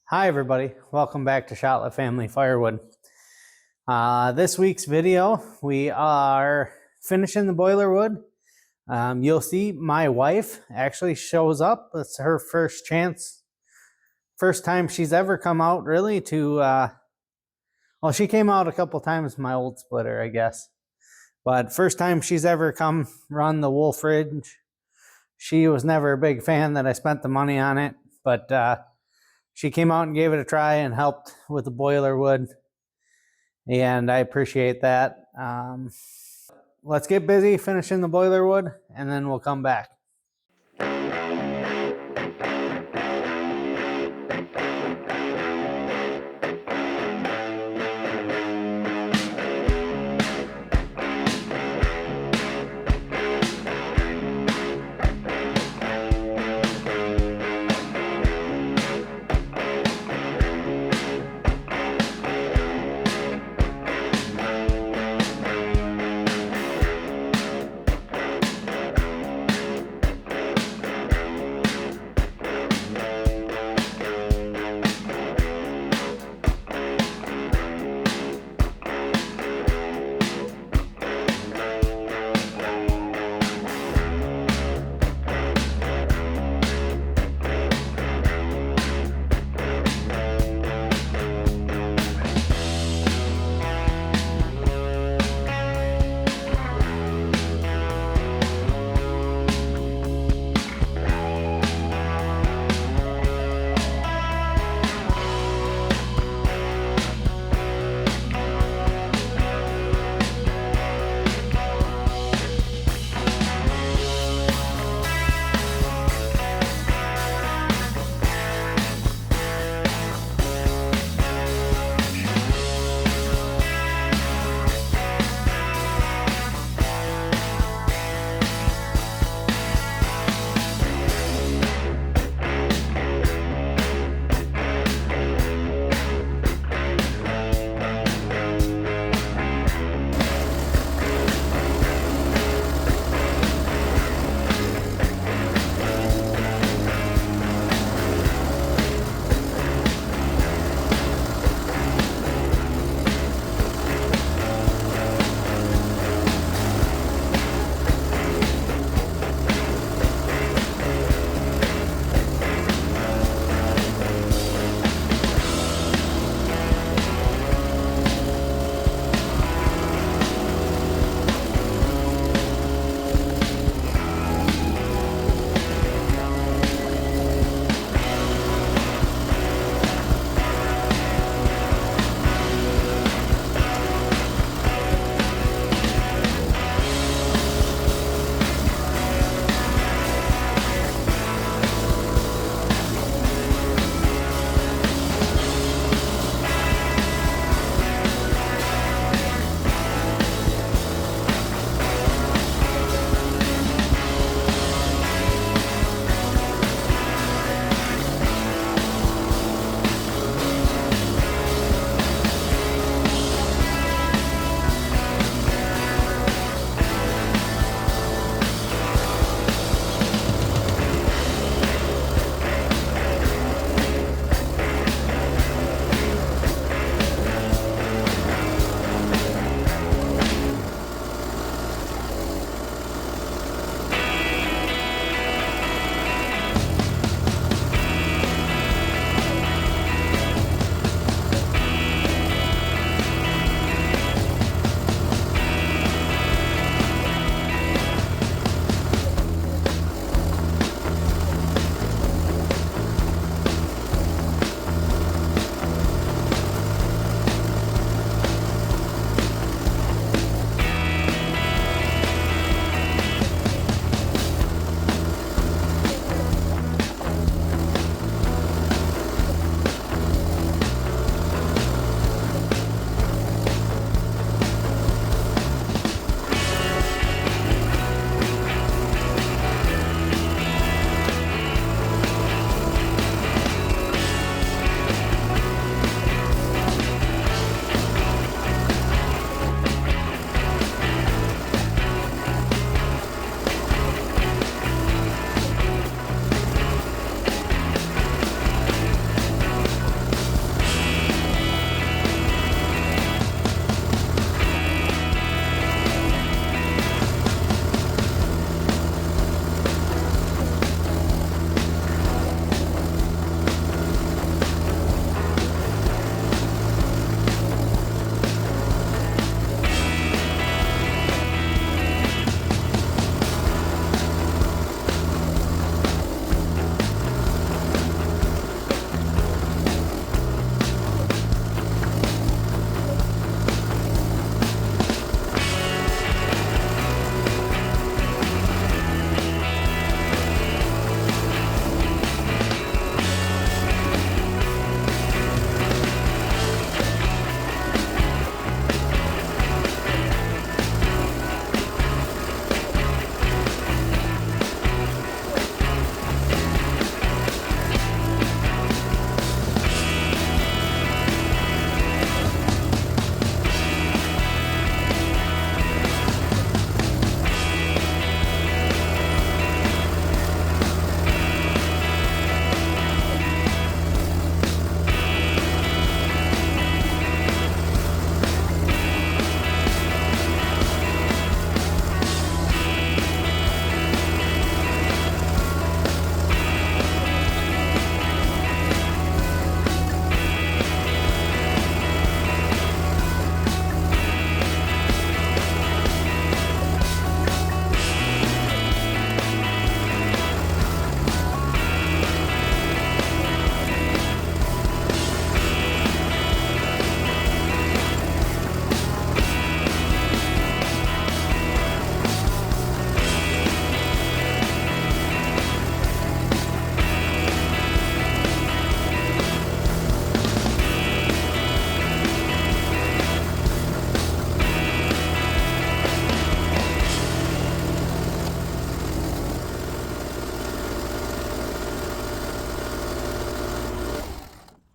Hi everybody, welcome back to Shotlet Family Firewood. This week's video, we are finishing the boiler wood. You'll see my wife actually shows up. It's her first chance, first time she's ever come out really to, well, she came out a couple times, my old splitter, I guess. But first time she's ever come run the Wolfe fridge. She was never a big fan that I spent the money on it, but she came out and gave it a try and helped with the boiler wood, and I appreciate that. Let's get busy finishing the boiler wood, and then we'll come back.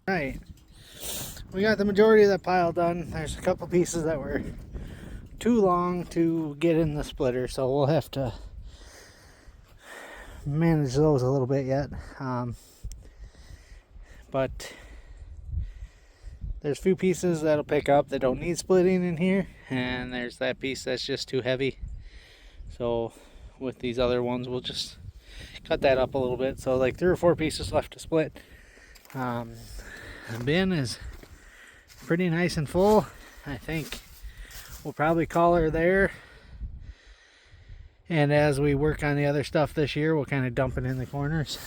Right. We got the majority of that pile done. There's a couple pieces that were too long to get in the splitter, so we'll have to manage those a little bit yet. But there's a few pieces that'll pick up that don't need splitting in here, and there's that piece that's just too heavy. So with these other ones, we'll just cut that up a little bit. So like 3 or 4 pieces left to split. The bin is pretty nice and full. I think we'll probably call her there. And as we work on the other stuff this year, we'll kind of dump it in the corners.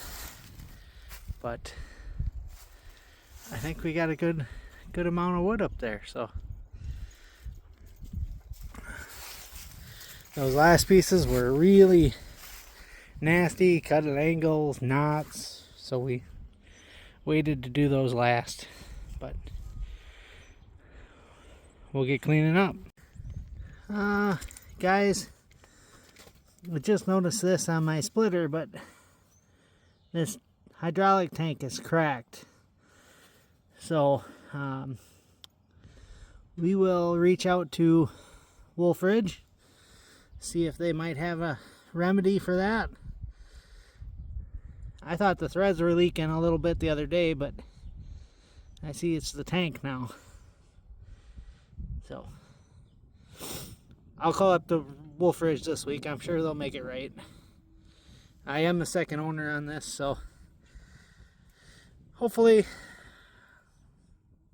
But I think we got a good amount of wood up there. So those last pieces were really nasty, cut at angles, knots. So we waited to do those last. But we'll get cleaning up. Guys, I just noticed this on my splitter, but this hydraulic tank is cracked. So we will reach out to Wolfe, see if they might have a remedy for that. I thought the threads were leaking a little bit the other day, but I see it's the tank now. So I'll call up the Wolfe this week. I'm sure they'll make it right. I am the second owner on this, so hopefully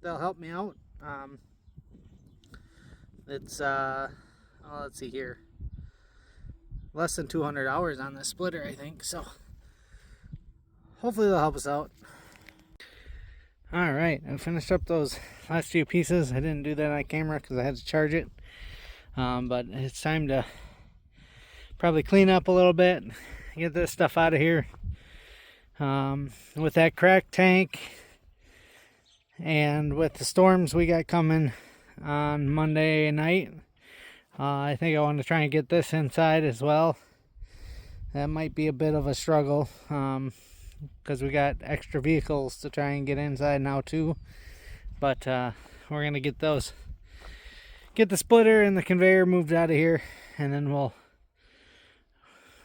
they'll help me out. It's let's see here, less than 200 hours on this splitter, I think, so hopefully they'll help us out. All right, I finished up those last few pieces. I didn't do that on camera because I had to charge it, but it's time to probably clean up a little bit, get this stuff out of here. With that cracked tank and with the storms we got coming on Monday night, I think I want to try and get this inside as well. That might be a bit of a struggle because we got extra vehicles to try and get inside now too. But we're gonna get the splitter and the conveyor moved out of here, and then we'll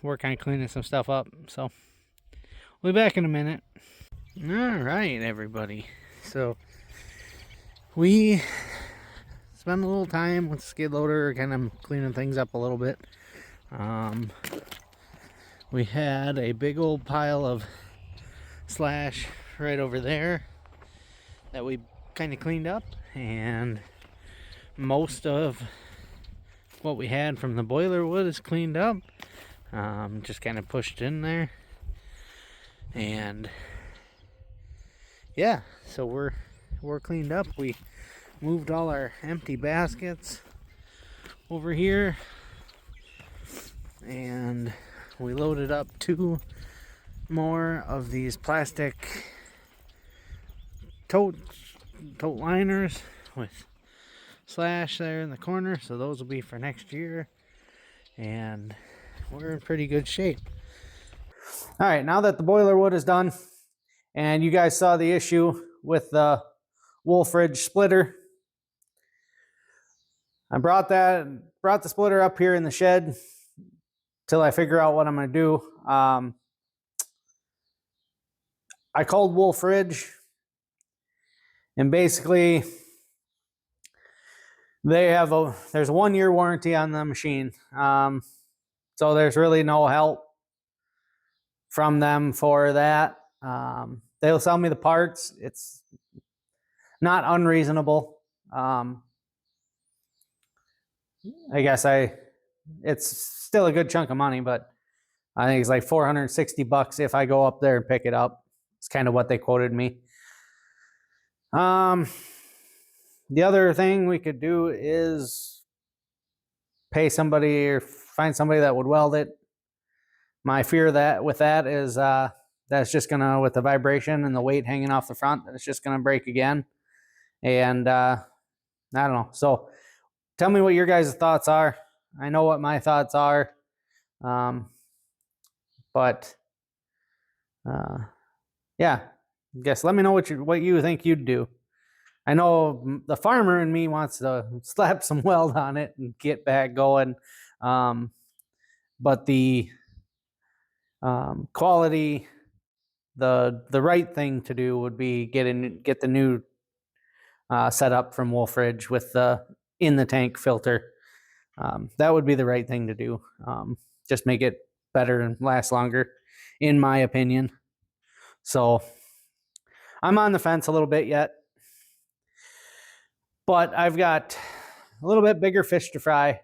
work on cleaning some stuff up. So we'll be back in a minute. All right, everybody. So we spent a little time with the skid loader, kind of cleaning things up a little bit. We had a big old pile of slash right over there that we kind of cleaned up, and most of what we had from the boiler wood is cleaned up. Just kind of pushed in there, and yeah, so we're cleaned up. We moved all our empty baskets over here, and we loaded up 2 more of these plastic tote liners with slash there in the corner, so those will be for next year, and we're in pretty good shape. All right, now that the boiler wood is done and you guys saw the issue with the Wolfe splitter, I brought the splitter up here in the shed till I figure out what I'm going to do. I called Wolfe, and basically there's a 1-year warranty on the machine. So there's really no help from them for that. They'll sell me the parts. It's not unreasonable. I guess it's still a good chunk of money, but I think it's like $460 if I go up there and pick it up. It's kind of what they quoted me. The other thing we could do is pay somebody or find somebody that would weld it. My fear with that is that's just gonna, with the vibration and the weight hanging off the front, it's just gonna break again. And I don't know. So tell me what your guys' thoughts are. I know what my thoughts are. But yeah, guess let me know what you think you'd do. I know the farmer in me wants to slap some weld on it and get back going, but the quality, the right thing to do would be get the new setup from Wolfe with the in the tank filter. That would be the right thing to do. Just make it better and last longer, in my opinion. So I'm on the fence a little bit yet, but I've got a little bit bigger fish to fry.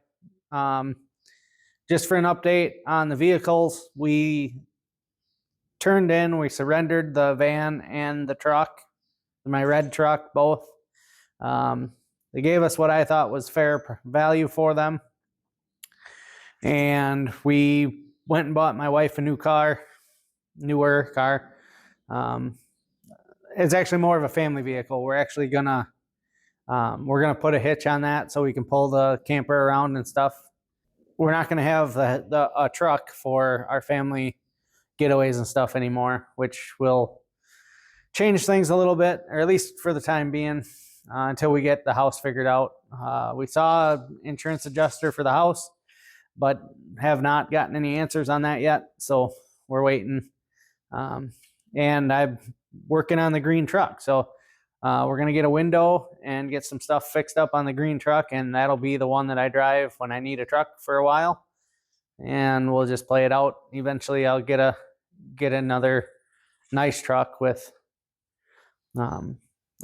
Just for an update on the vehicles, we surrendered the van and the truck, my red truck, both. They gave us what I thought was fair value for them. And we went and bought my wife a newer car. It's actually more of a family vehicle. We're actually gonna put a hitch on that so we can pull the camper around and stuff. We're not gonna have a truck for our family getaways and stuff anymore, which will change things a little bit, or at least for the time being, until we get the house figured out. We saw an insurance adjuster for the house, but have not gotten any answers on that yet. So we're waiting. And I'm working on the green truck. So we're going to get a window and get some stuff fixed up on the green truck. And that'll be the one that I drive when I need a truck for a while. And we'll just play it out. Eventually I'll get another nice truck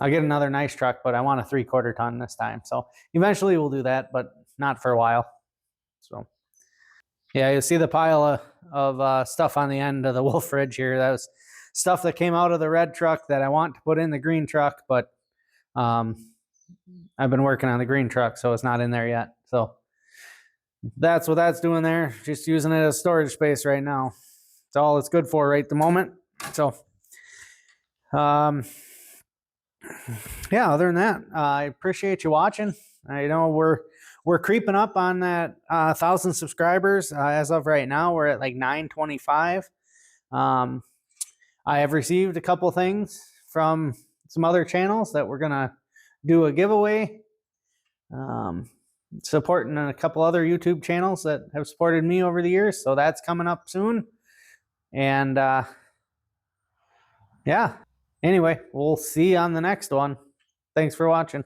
I'll get another nice truck, but I want a 3/4 ton this time. So eventually we'll do that, but not for a while. So yeah, you see the pile of stuff on the end of the Wolfe here. That was stuff that came out of the red truck that I want to put in the green truck, but I've been working on the green truck, so it's not in there yet. So that's what that's doing there. Just using it as storage space right now. It's all it's good for right at the moment. So yeah, other than that, I appreciate you watching. I know we're creeping up on that 1,000 subscribers. As of right now, we're at like 925. I have received a couple things from some other channels that we're gonna do a giveaway. Supporting a couple other YouTube channels that have supported me over the years, so that's coming up soon. And yeah, anyway, we'll see you on the next one. Thanks for watching.